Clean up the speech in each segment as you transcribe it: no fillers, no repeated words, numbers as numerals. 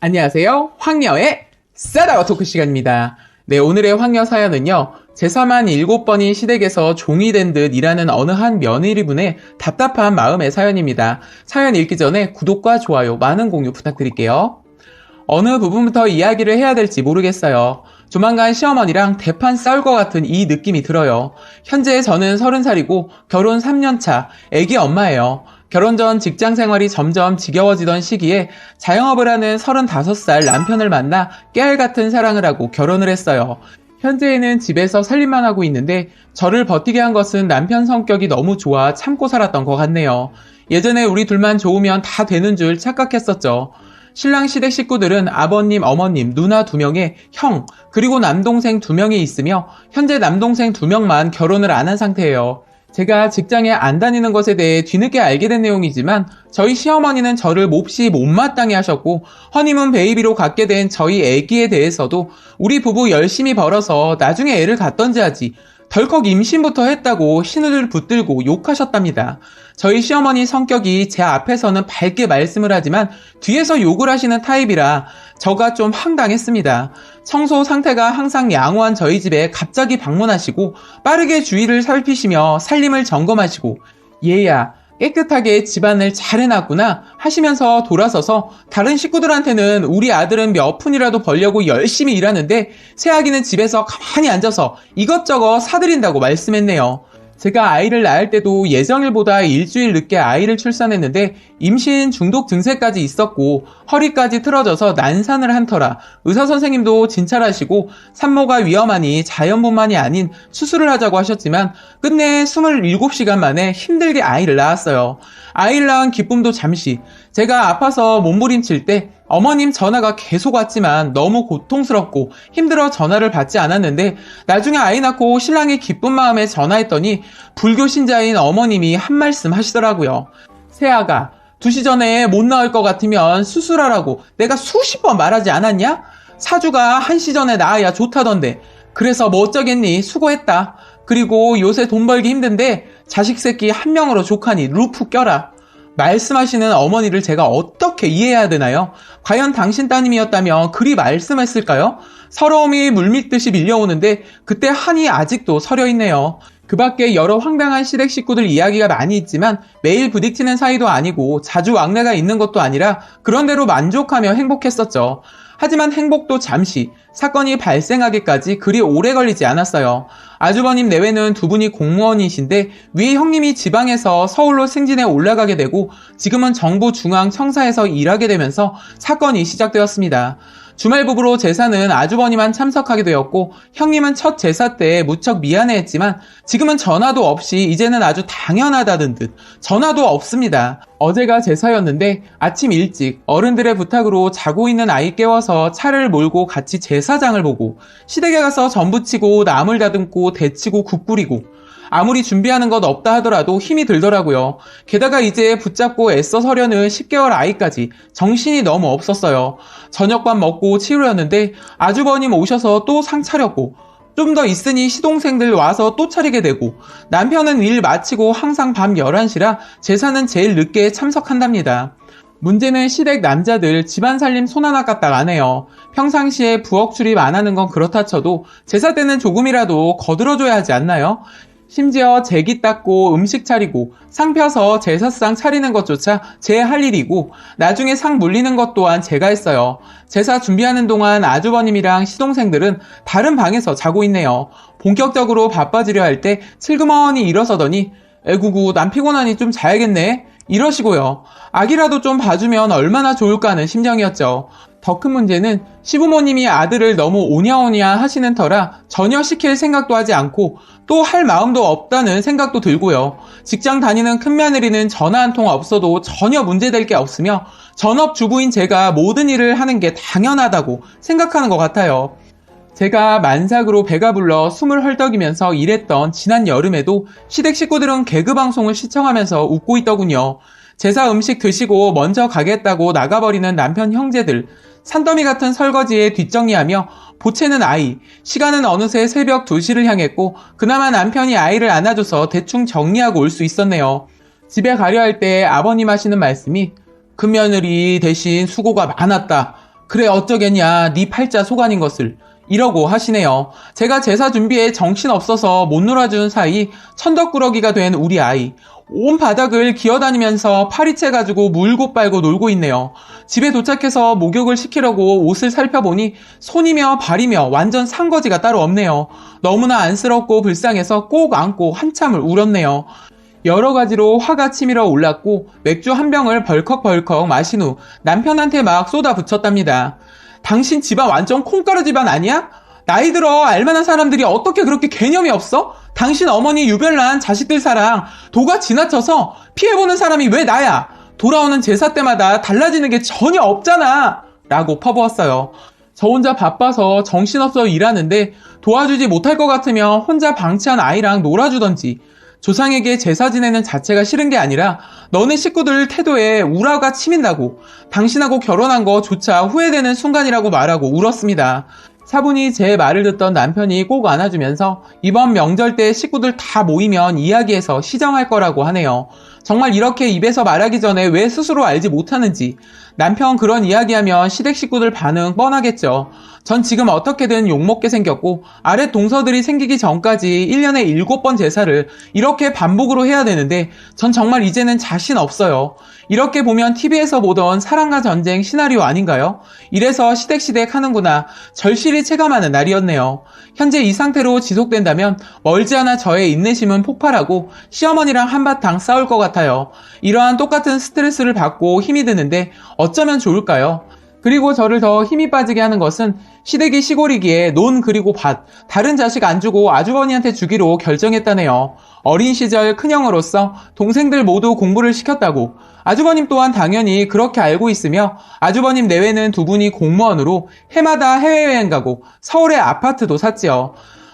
안녕하세요. 황녀의 싸다가 토크 시간입니다. 네, 오늘의 황녀 사연은요. 제사만 7번인 시댁에서 종이 된 듯 일하는 어느 한 며느리분의 답답한 마음의 사연입니다. 사연 읽기 전에 구독과 좋아요, 많은 공유 부탁드릴게요. 어느 부분부터 이야기를 해야 될지 모르겠어요. 조만간 시어머니랑 대판 싸울 것 같은 이 느낌이 들어요. 현재 저는 30살이고 결혼 3년차, 애기 엄마예요. 결혼 전 직장 생활이 점점 지겨워지던 시기에 자영업을 하는 35살 남편을 만나 깨알 같은 사랑을 하고 결혼을 했어요. 현재에는 집에서 살림만 하고 있는데 저를 버티게 한 것은 남편 성격이 너무 좋아 참고 살았던 것 같네요. 예전에 우리 둘만 좋으면 다 되는 줄 착각했었죠. 신랑 시댁 식구들은 아버님, 어머님, 누나 2명에 형, 그리고 남동생 2명이 있으며 현재 남동생 2명만 결혼을 안 한 상태예요. 제가 직장에 안 다니는 것에 대해 뒤늦게 알게 된 내용이지만 저희 시어머니는 저를 몹시 못마땅해 하셨고 허니문 베이비로 갖게 된 저희 애기에 대해서도 우리 부부 열심히 벌어서 나중에 애를 갖던지 하지 덜컥 임신부터 했다고 신우를 붙들고 욕하셨답니다. 저희 시어머니 성격이 제 앞에서는 밝게 말씀을 하지만 뒤에서 욕을 하시는 타입이라 저가 좀 황당했습니다. 청소 상태가 항상 양호한 저희 집에 갑자기 방문하시고 빠르게 주위를 살피시며 살림을 점검하시고 얘야 깨끗하게 집안을 잘 해놨구나 하시면서 돌아서서 다른 식구들한테는 우리 아들은 몇 푼이라도 벌려고 열심히 일하는데 새아기는 집에서 가만히 앉아서 이것저것 사들인다고 말씀했네요. 제가 아이를 낳을 때도 예정일보다 일주일 늦게 아이를 출산했는데 임신 중독 증세까지 있었고 허리까지 틀어져서 난산을 한 터라 의사 선생님도 진찰하시고 산모가 위험하니 자연분만이 아닌 수술을 하자고 하셨지만 끝내 27시간 만에 힘들게 아이를 낳았어요. 아이를 낳은 기쁨도 잠시. 제가 아파서 몸부림칠 때 어머님 전화가 계속 왔지만 너무 고통스럽고 힘들어 전화를 받지 않았는데 나중에 아이 낳고 신랑이 기쁜 마음에 전화했더니 불교 신자인 어머님이 한 말씀 하시더라고요. 새아가 2시 전에 못 나올 것 같으면 수술하라고 내가 수십 번 말하지 않았냐? 사주가 1시 전에 나아야 좋다던데 그래서 뭐 어쩌겠니? 수고했다. 그리고 요새 돈 벌기 힘든데 자식 새끼 1명으로 족하니 루프 껴라. 말씀하시는 어머니를 제가 어떻게 이해해야 되나요? 과연 당신 따님이었다면 그리 말씀했을까요? 서러움이 물밀듯이 밀려오는데 그때 한이 아직도 서려있네요. 그 밖에 여러 황당한 시댁 식구들 이야기가 많이 있지만 매일 부딪히는 사이도 아니고 자주 왕래가 있는 것도 아니라 그런대로 만족하며 행복했었죠. 하지만 행복도 잠시, 사건이 발생하기까지 그리 오래 걸리지 않았어요. 아주버님 내외는 2분이 공무원이신데 위에 형님이 지방에서 서울로 승진해 올라가게 되고 지금은 정부 중앙 청사에서 일하게 되면서 사건이 시작되었습니다. 주말 부부로 제사는 아주버님만 참석하게 되었고 형님은 첫 제사 때 무척 미안해했지만 지금은 전화도 없이 이제는 아주 당연하다는 듯 전화도 없습니다. 어제가 제사였는데 아침 일찍 어른들의 부탁으로 자고 있는 아이 깨워서 차를 몰고 같이 제사장을 보고 시댁에 가서 전 부치고 나물 다듬고 데치고 국 끓이고 아무리 준비하는 것 없다 하더라도 힘이 들더라고요. 게다가 이제 붙잡고 애써 서려는 10개월 아이까지 정신이 너무 없었어요. 저녁밥 먹고 치우려는데 아주버님 오셔서 또 상 차렸고 좀 더 있으니 시동생들 와서 또 차리게 되고 남편은 일 마치고 항상 밤 11시라 제사는 제일 늦게 참석한답니다. 문제는 시댁 남자들 집안 살림 손 하나 까딱 안 해요. 평상시에 부엌 출입 안 하는 건 그렇다 쳐도 제사 때는 조금이라도 거들어줘야 하지 않나요? 심지어 제기 닦고 음식 차리고 상 펴서 제사상 차리는 것조차 제 할 일이고 나중에 상 물리는 것 또한 제가 했어요. 제사 준비하는 동안 아주버님이랑 시동생들은 다른 방에서 자고 있네요. 본격적으로 바빠지려 할 때 슬그머니 일어서더니 에구구 난 피곤하니 좀 자야겠네 이러시고요. 아기라도 좀 봐주면 얼마나 좋을까 하는 심정이었죠. 더 큰 문제는 시부모님이 아들을 너무 오냐오냐 하시는 터라 전혀 시킬 생각도 하지 않고 또 할 마음도 없다는 생각도 들고요. 직장 다니는 큰며느리는 전화 한 통 없어도 전혀 문제될 게 없으며 전업주부인 제가 모든 일을 하는 게 당연하다고 생각하는 것 같아요. 제가 만삭으로 배가 불러 숨을 헐떡이면서 일했던 지난 여름에도 시댁 식구들은 개그 방송을 시청하면서 웃고 있더군요. 제사 음식 드시고 먼저 가겠다고 나가버리는 남편 형제들, 산더미 같은 설거지에 뒷정리하며 보채는 아이, 시간은 어느새 새벽 2시를 향했고 그나마 남편이 아이를 안아줘서 대충 정리하고 올 수 있었네요. 집에 가려 할 때 아버님 하시는 말씀이 큰며느리 대신 수고가 많았다. 그래 어쩌겠냐 네 팔자 속아닌 것을 이러고 하시네요. 제가 제사 준비에 정신없어서 못 놀아준 사이 천덕꾸러기가 된 우리 아이. 온 바닥을 기어다니면서 파리채 가지고 물고 빨고 놀고 있네요. 집에 도착해서 목욕을 시키려고 옷을 살펴보니 손이며 발이며 완전 산거지가 따로 없네요. 너무나 안쓰럽고 불쌍해서 꼭 안고 한참을 울었네요. 여러 가지로 화가 치밀어 올랐고 맥주 한 병을 벌컥벌컥 마신 후 남편한테 막 쏟아붙였답니다. 당신 집안 완전 콩가루 집안 아니야? 나이 들어 알만한 사람들이 어떻게 그렇게 개념이 없어? 당신 어머니 유별난 자식들 사랑 도가 지나쳐서 피해보는 사람이 왜 나야? 돌아오는 제사 때마다 달라지는 게 전혀 없잖아 라고 퍼부었어요. 저 혼자 바빠서 정신없어 일하는데 도와주지 못할 것 같으면 혼자 방치한 아이랑 놀아주던지 조상에게 제사 지내는 자체가 싫은 게 아니라 너네 식구들 태도에 우라가 치민다고 당신하고 결혼한 거조차 후회되는 순간이라고 말하고 울었습니다. 차분히 제 말을 듣던 남편이 꼭 안아주면서 이번 명절 때 식구들 다 모이면 이야기해서 시정할 거라고 하네요. 정말 이렇게 입에서 말하기 전에 왜 스스로 알지 못하는지. 남편 그런 이야기하면 시댁 식구들 반응 뻔하겠죠. 전 지금 어떻게든 욕먹게 생겼고 아랫 동서들이 생기기 전까지 1년에 7번 제사를 이렇게 반복으로 해야 되는데 전 정말 이제는 자신 없어요. 이렇게 보면 TV에서 보던 사랑과 전쟁 시나리오 아닌가요? 이래서 시댁시댁 하는구나. 절실히 체감하는 날이었네요. 현재 이 상태로 지속된다면 멀지 않아 저의 인내심은 폭발하고 시어머니랑 한바탕 싸울 것 같아요. 이러한 똑같은 스트레스를 받고 힘이 드는데 어쩌면 좋을까요? 그리고 저를 더 힘이 빠지게 하는 것은 시댁이 시골이기에 논 그리고 밭, 다른 자식 안 주고 아주버니한테 주기로 결정했다네요. 어린 시절 큰형으로서 동생들 모두 공부를 시켰다고. 아주버님 또한 당연히 그렇게 알고 있으며 아주버님 내외는 두 분이 공무원으로 해마다 해외여행 가고 서울에 아파트도 샀지요.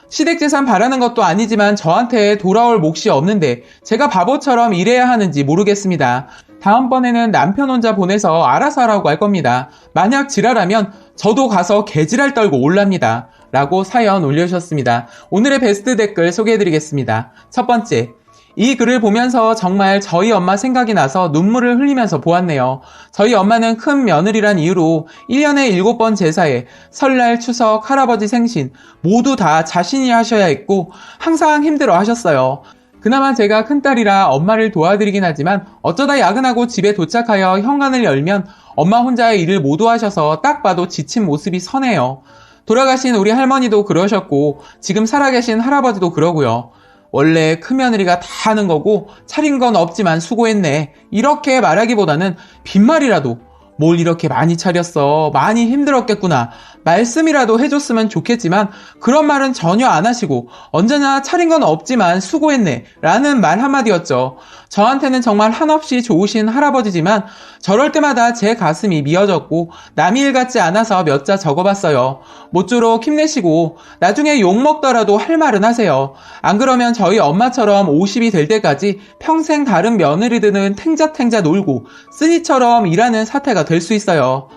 시댁 재산 바라는 것도 아니지만 저한테 돌아올 몫이 없는데 제가 바보처럼 일해야 하는지 모르겠습니다. 다음번에는 남편 혼자 보내서 알아서 하라고 할 겁니다. 만약 지랄하면 저도 가서 개지랄 떨고 올랍니다. 라고 사연 올려주셨습니다. 오늘의 베스트 댓글 소개해드리겠습니다. 첫 번째, 이 글을 보면서 정말 저희 엄마 생각이 나서 눈물을 흘리면서 보았네요. 저희 엄마는 큰 며느리란 이유로 1년에 7번 제사에 설날, 추석, 할아버지 생신 모두 다 자신이 하셔야 했고 항상 힘들어 하셨어요. 그나마 제가 큰딸이라 엄마를 도와드리긴 하지만 어쩌다 야근하고 집에 도착하여 현관을 열면 엄마 혼자의 일을 모두 하셔서 딱 봐도 지친 모습이 선해요. 돌아가신 우리 할머니도 그러셨고 지금 살아계신 할아버지도 그러고요. 원래 큰며느리가 다 하는 거고 차린 건 없지만 수고했네. 이렇게 말하기보다는 빈말이라도 뭘 이렇게 많이 차렸어. 많이 힘들었겠구나. 말씀이라도 해줬으면 좋겠지만 그런 말은 전혀 안 하시고 언제나 차린 건 없지만 수고했네 라는 말 한마디였죠. 저한테는 정말 한없이 좋으신 할아버지지만 저럴 때마다 제 가슴이 미어졌고 남의 일 같지 않아서 몇 자 적어봤어요. 모쪼록 힘내시고 나중에 욕먹더라도 할 말은 하세요. 안 그러면 저희 엄마처럼 50이 될 때까지 평생 다른 며느리들은 탱자탱자 놀고 쓰니처럼 일하는 사태가 될 수 있어요.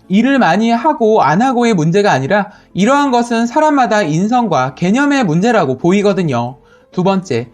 일을 많이 하고 안 하고의 문제가 아니라 이러한 것은 사람마다 인성과 개념의 문제라고 보이거든요. 두 번째,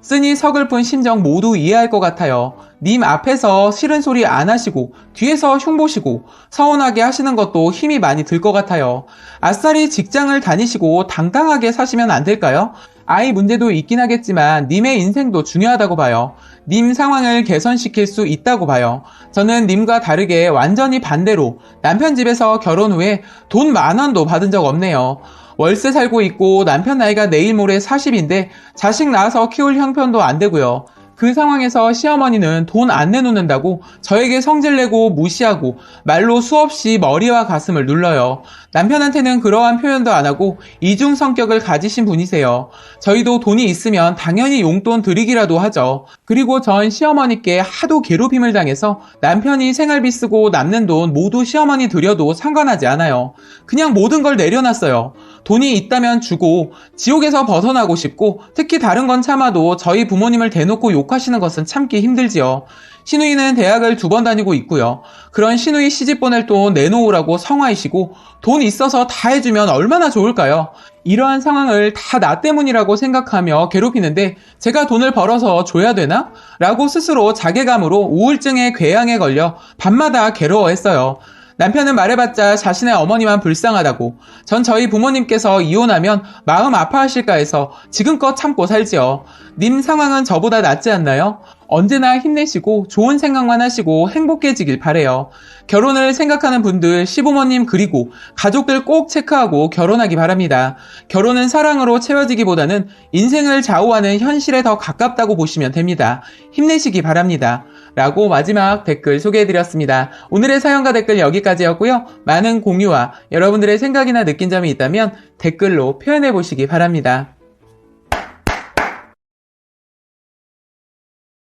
쓰니 서글픈 심정 모두 이해할 것 같아요. 님 앞에서 싫은 소리 안 하시고 뒤에서 흉보시고 서운하게 하시는 것도 힘이 많이 들 것 같아요. 아싸리 직장을 다니시고 당당하게 사시면 안 될까요? 아이 문제도 있긴 하겠지만 님의 인생도 중요하다고 봐요. 님 상황을 개선시킬 수 있다고 봐요. 저는 님과 다르게 완전히 반대로 남편 집에서 결혼 후에 돈 10,000원도 받은 적 없네요. 월세 살고 있고 남편 나이가 내일 모레 40인데 자식 낳아서 키울 형편도 안 되고요. 그 상황에서 시어머니는 돈 안 내놓는다고 저에게 성질내고 무시하고 말로 수없이 머리와 가슴을 눌러요. 남편한테는 그러한 표현도 안 하고 이중 성격을 가지신 분이세요. 저희도 돈이 있으면 당연히 용돈 드리기라도 하죠. 그리고 전 시어머니께 하도 괴롭힘을 당해서 남편이 생활비 쓰고 남는 돈 모두 시어머니 드려도 상관하지 않아요. 그냥 모든 걸 내려놨어요. 돈이 있다면 주고 지옥에서 벗어나고 싶고 특히 다른 건 참아도 저희 부모님을 대놓고 욕하시는 것은 참기 힘들지요. 시누이는 대학을 2번 다니고 있고요. 그런 시누이 시집 보낼 돈 내놓으라고 성화이시고 돈 있어서 다 해주면 얼마나 좋을까요? 이러한 상황을 다 나 때문이라고 생각하며 괴롭히는데 제가 돈을 벌어서 줘야 되나? 라고 스스로 자괴감으로 우울증에 궤양에 걸려 밤마다 괴로워했어요. 남편은 말해봤자 자신의 어머니만 불쌍하다고, 전 저희 부모님께서 이혼하면 마음 아파하실까 해서 지금껏 참고 살지요. 님 상황은 저보다 낫지 않나요? 언제나 힘내시고 좋은 생각만 하시고 행복해지길 바래요. 결혼을 생각하는 분들 시부모님 그리고 가족들 꼭 체크하고 결혼하기 바랍니다. 결혼은 사랑으로 채워지기보다는 인생을 좌우하는 현실에 더 가깝다고 보시면 됩니다. 힘내시기 바랍니다. 라고 마지막 댓글 소개해드렸습니다. 오늘의 사연과 댓글 여기까지였고요. 많은 공유와 여러분들의 생각이나 느낀 점이 있다면 댓글로 표현해보시기 바랍니다.